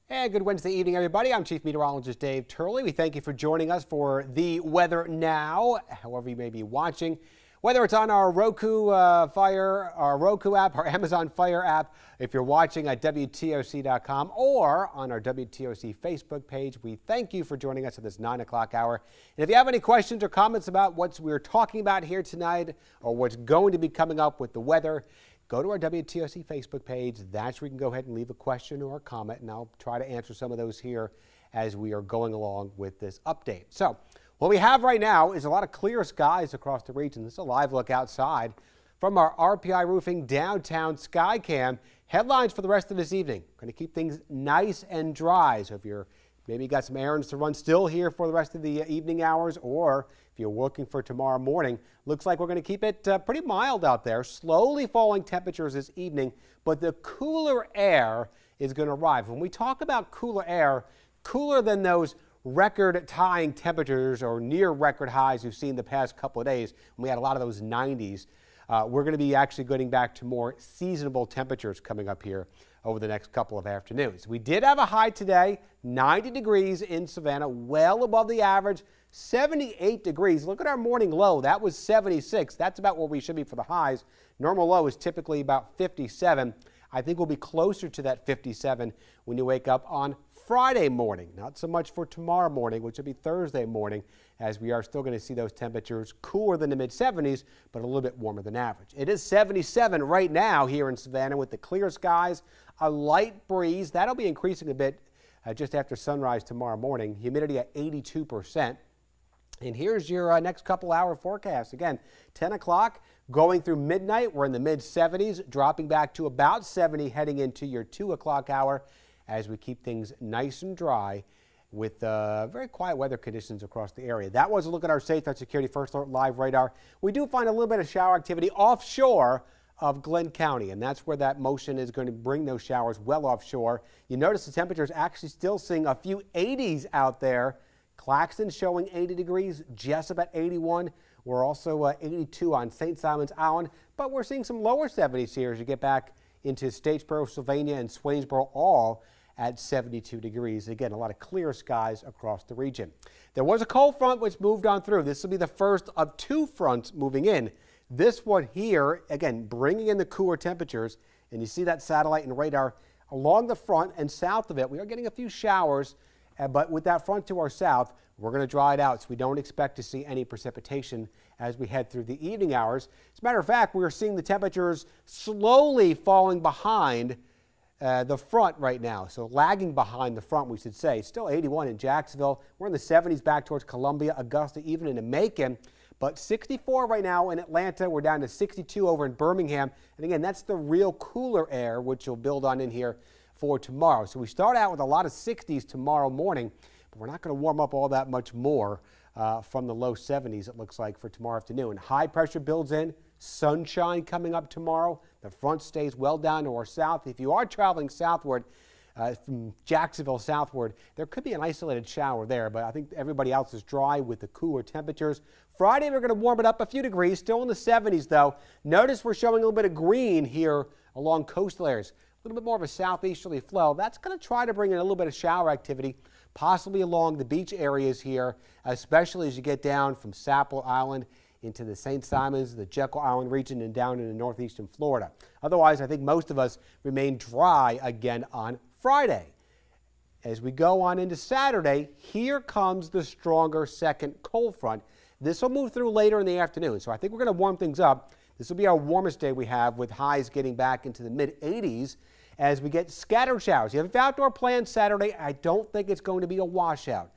And good Wednesday evening, everybody. I'm Chief Meteorologist Dave Turley. We thank you for joining us for the weather now, however you may be watching. Whether it's on our Roku our Roku app, our Amazon Fire app, if you're watching at WTOC.com or on our WTOC Facebook page, we thank you for joining us at this 9 o'clock hour. And if you have any questions or comments about what we're talking about here tonight or what's going to be coming up with the weather, go to our WTOC Facebook page. That's where you can go ahead and leave a question or a comment, and I'll try to answer some of those here as we are going along with this update. So what we have right now is a lot of clear skies across the region. This is a live look outside from our RPI Roofing downtown Skycam. Headlines for the rest of this evening. Going to keep things nice and dry. So if you're maybe got some errands to run still here for the rest of the evening hours, or if you're working for tomorrow morning, looks like we're going to keep it pretty mild out there. Slowly falling temperatures this evening, but the cooler air is going to arrive. When we talk about cooler air, cooler than those record-tying temperatures or near record highs we've seen the past couple of days, when we had a lot of those 90s, we're going to be actually getting back to more seasonable temperatures coming up here over the next couple of afternoons. We did have a high today, 90 degrees in Savannah, well above the average, 78 degrees. Look at our morning low. That was 76. That's about where we should be for the highs. Normal low is typically about 57. I think we'll be closer to that 57 when you wake up on Friday morning. Not so much for tomorrow morning, which will be Thursday morning, as we are still going to see those temperatures cooler than the mid-70s, but a little bit warmer than average. It is 77 right now here in Savannah with the clear skies, a light breeze. That'll be increasing a bit just after sunrise tomorrow morning. Humidity at 82%. And here's your next couple hour forecast. Again, 10 o'clock going through midnight. We're in the mid-70s, dropping back to about 70 heading into your 2 o'clock hour as we keep things nice and dry with very quiet weather conditions across the area. That was a look at our Safety Security First Alert Live radar. We do find a little bit of shower activity offshore of Glenn County, and that's where that motion is going to bring those showers well offshore. You notice the temperatures actually still seeing a few 80s out there. Claxton showing 80 degrees, Jessup at 81. We're also 82 on St. Simons Island, but we're seeing some lower 70s here as you get back into Statesboro, Sylvania, and Swainsboro, all at 72 degrees. Again, a lot of clear skies across the region. There was a cold front which moved on through. This will be the first of two fronts moving in. This one here, again, bringing in the cooler temperatures, and you see that satellite and radar along the front and south of it. We are getting a few showers, but with that front to our south, we're going to dry it out, so we don't expect to see any precipitation as we head through the evening hours. As a matter of fact, we are seeing the temperatures slowly falling behind the front right now, so lagging behind the front, we should say. Still 81 in Jacksonville. We're in the 70s back towards Columbia, Augusta, even into Macon. But 64 right now in Atlanta. We're down to 62 over in Birmingham. And again, that's the real cooler air, which you'll build on in here for tomorrow. So we start out with a lot of 60s tomorrow morning, but we're not going to warm up all that much more from the low 70s, it looks like, for tomorrow afternoon. High pressure builds in. Sunshine coming up tomorrow. The front stays well down to our south. If you are traveling southward, from Jacksonville southward, there could be an isolated shower there, but I think everybody else is dry with the cooler temperatures. Friday, we're going to warm it up a few degrees, still in the 70s though. Notice we're showing a little bit of green here along coastal areas. A little bit more of a southeasterly flow. That's going to try to bring in a little bit of shower activity, possibly along the beach areas here, especially as you get down from Sapelo Island into the St. Simons, the Jekyll Island region, and down into northeastern Florida. Otherwise, I think most of us remain dry again on Friday. As we go on into Saturday, here comes the stronger second cold front. This will move through later in the afternoon, so I think we're going to warm things up. This will be our warmest day we have, with highs getting back into the mid-80s as we get scattered showers. You have outdoor plans Saturday. I don't think it's going to be a washout.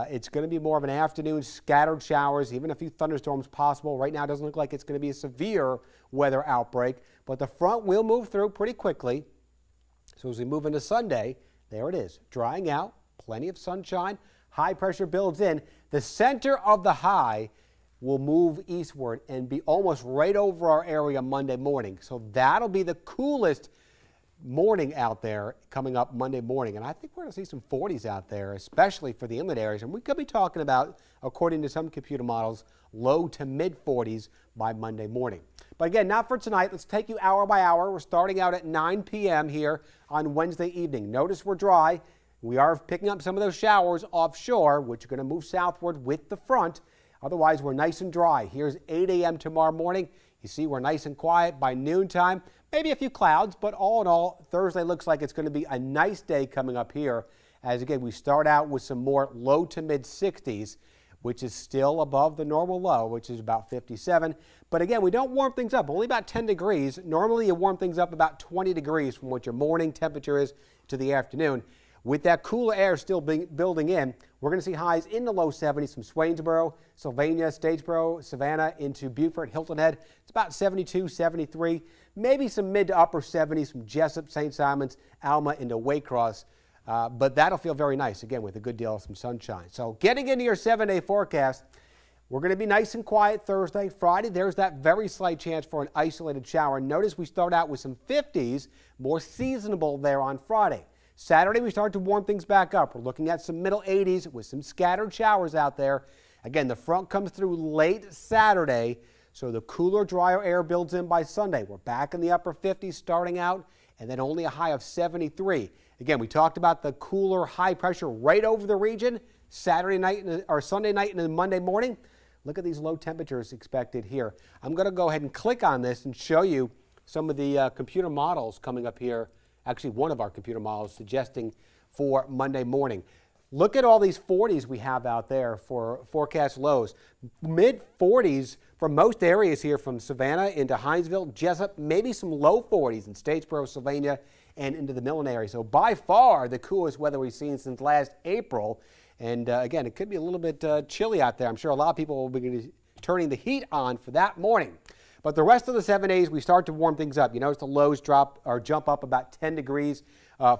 It's going to be more of an afternoon, scattered showers, even a few thunderstorms possible. Right now, it doesn't look like it's going to be a severe weather outbreak, but the front will move through pretty quickly. So as we move into Sunday, there it is, drying out, plenty of sunshine, high pressure builds in. The center of the high will move eastward and be almost right over our area Monday morning. So that'll be the coolest morning out there coming up Monday morning. And I think we're going to see some 40s out there, especially for the inland areas. And we could be talking about, according to some computer models, low to mid 40s by Monday morning. But again, not for tonight. Let's take you hour by hour. We're starting out at 9 p.m. here on Wednesday evening. Notice we're dry. We are picking up some of those showers offshore, which are going to move southward with the front. Otherwise, we're nice and dry. Here's 8 a.m. tomorrow morning. You see, we're nice and quiet by noontime. Maybe a few clouds, but all in all, Thursday looks like it's going to be a nice day coming up here. As again, we start out with some more low to mid 60s, which is still above the normal low, which is about 57. But again, we don't warm things up, only about 10 degrees. Normally, you warm things up about 20 degrees from what your morning temperature is to the afternoon. With that cooler air still building in, we're going to see highs in the low 70s from Swainsboro, Sylvania, Statesboro, Savannah into Beaufort, Hilton Head. It's about 72, 73, maybe some mid to upper 70s from Jessup, St. Simons, Alma into Waycross. But that'll feel very nice, again, with a good deal of some sunshine. So getting into your 7-day forecast, we're going to be nice and quiet Thursday. Friday, there's that very slight chance for an isolated shower. Notice we start out with some 50s, more seasonable there on Friday. Saturday, we start to warm things back up. We're looking at some middle 80s with some scattered showers out there. Again, the front comes through late Saturday, so the cooler, drier air builds in by Sunday. We're back in the upper 50s starting out, and then only a high of 73. Again, we talked about the cooler, high pressure right over the region Saturday night or Sunday night and then Monday morning. Look at these low temperatures expected here. I'm going to go ahead and click on this and show you some of the computer models coming up here. Actually, one of our computer models suggesting for Monday morning. Look at all these 40s we have out there for forecast lows. Mid 40s for most areas here from Savannah into Hinesville, Jessup, maybe some low 40s in Statesboro, Sylvania, and into the Millen area. So by far the coolest weather we've seen since last April. And again, it could be a little bit chilly out there. I'm sure a lot of people will be turning the heat on for that morning. But the rest of the 7 days, we start to warm things up. You notice the lows drop or jump up about 10 degrees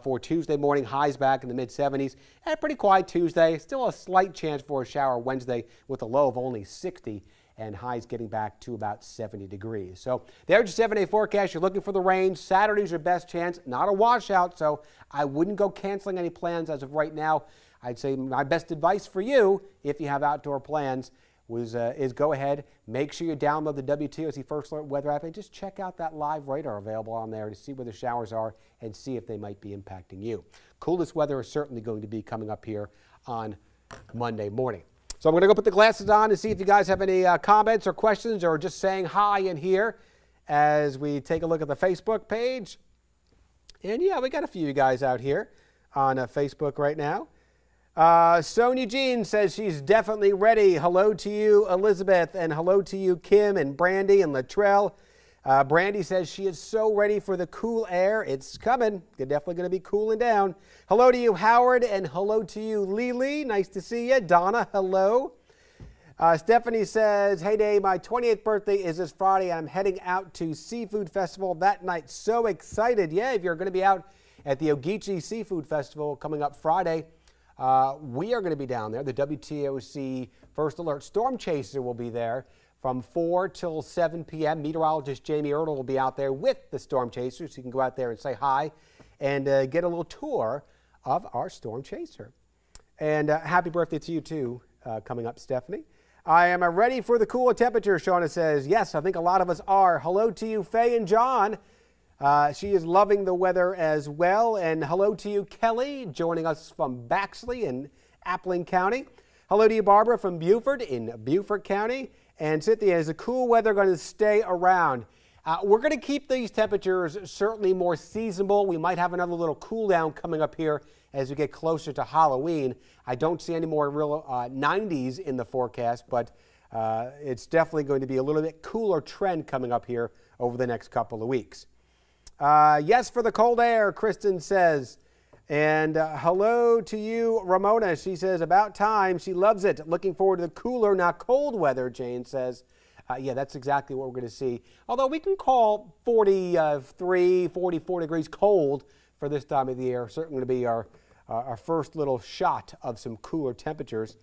for Tuesday morning, highs back in the mid-70s. And a pretty quiet Tuesday. Still a slight chance for a shower Wednesday with a low of only 60 and highs getting back to about 70 degrees. So there's your 7-day forecast. You're looking for the rain. Saturday's your best chance. Not a washout, so I wouldn't go canceling any plans as of right now. I'd say my best advice for you, if you have outdoor plans, is go ahead, make sure you download the WTOC First Alert weather app and just check out that live radar available on there to see where the showers are and see if they might be impacting you. Coolest weather is certainly going to be coming up here on Monday morning. So I'm going to go put the glasses on and see if you guys have any comments or questions or just saying hi in here as we take a look at the Facebook page. And yeah, we got a few of you guys out here on Facebook right now. Sonia Jean says she's definitely ready. Hello to you, Elizabeth, and hello to you, Kim and Brandy and Latrell. Brandy says she is so ready for the cool air. It's coming. It's definitely going to be cooling down. Hello to you, Howard, and hello to you, Lily. Nice to see you. Donna, hello. Stephanie says, hey, Dave, my 28th birthday is this Friday, and I'm heading out to Seafood Festival that night. So excited. Yeah, if you're going to be out at the Ogeechee Seafood Festival coming up Friday, we are going to be down there. The WTOC First Alert Storm Chaser will be there from 4 till 7 p.m. Meteorologist Jamie Ertl will be out there with the Storm Chaser, so you can go out there and say hi and get a little tour of our Storm Chaser. And happy birthday to you, too, coming up, Stephanie. I am ready for the cooler temperature, Shauna says. Yes, I think a lot of us are. Hello to you, Faye and John. She is loving the weather as well. And hello to you, Kelly, joining us from Baxley in Appling County. Hello to you, Barbara, from Beaufort in Beaufort County. And Cynthia, is the cool weather going to stay around? We're going to keep these temperatures certainly more seasonable. We might have another little cool down coming up here as we get closer to Halloween. I don't see any more real 90s in the forecast, but it's definitely going to be a little bit cooler trend coming up here over the next couple of weeks. Yes, for the cold air, Kristen says. And hello to you, Ramona. She says, about time. She loves it. Looking forward to the cooler, not cold weather, Jane says. Yeah, that's exactly what we're going to see. Although we can call 43, 44 degrees cold for this time of the year. Certainly going to be our first little shot of some cooler temperatures.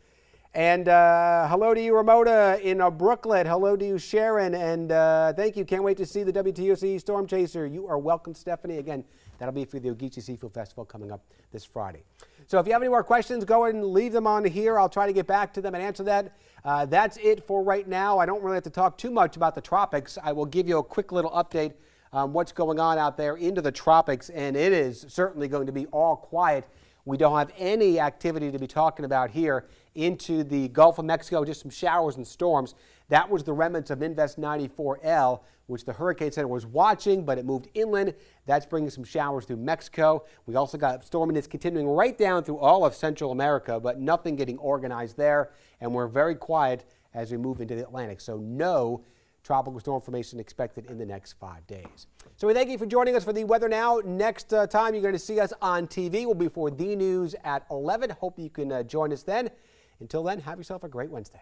And hello to you, Ramona, in Brooklyn. Hello to you, Sharon. And thank you. Can't wait to see the WTOC Storm Chaser. You are welcome, Stephanie. Again, That'll be for the Ogeechee Seafood Festival coming up this Friday. So if you have any more questions, go ahead and leave them on here. I'll try to get back to them and answer that. That's it for right now. I don't really have to talk too much about the tropics. I will give you a quick little update on what's going on out there into the tropics, and it is certainly going to be all quiet. We don't have any activity to be talking about here into the Gulf of Mexico, just some showers and storms. That was the remnants of Invest 94L, which the Hurricane Center was watching, but it moved inland. That's bringing some showers through Mexico. We also got storming that's continuing right down through all of Central America, but nothing getting organized there. And we're very quiet as we move into the Atlantic. So no tropical storm formation expected in the next 5 days. So we thank you for joining us for the Weather Now. Next time you're going to see us on TV will be for the news at 11. Hope you can join us then. Until then, have yourself a great Wednesday.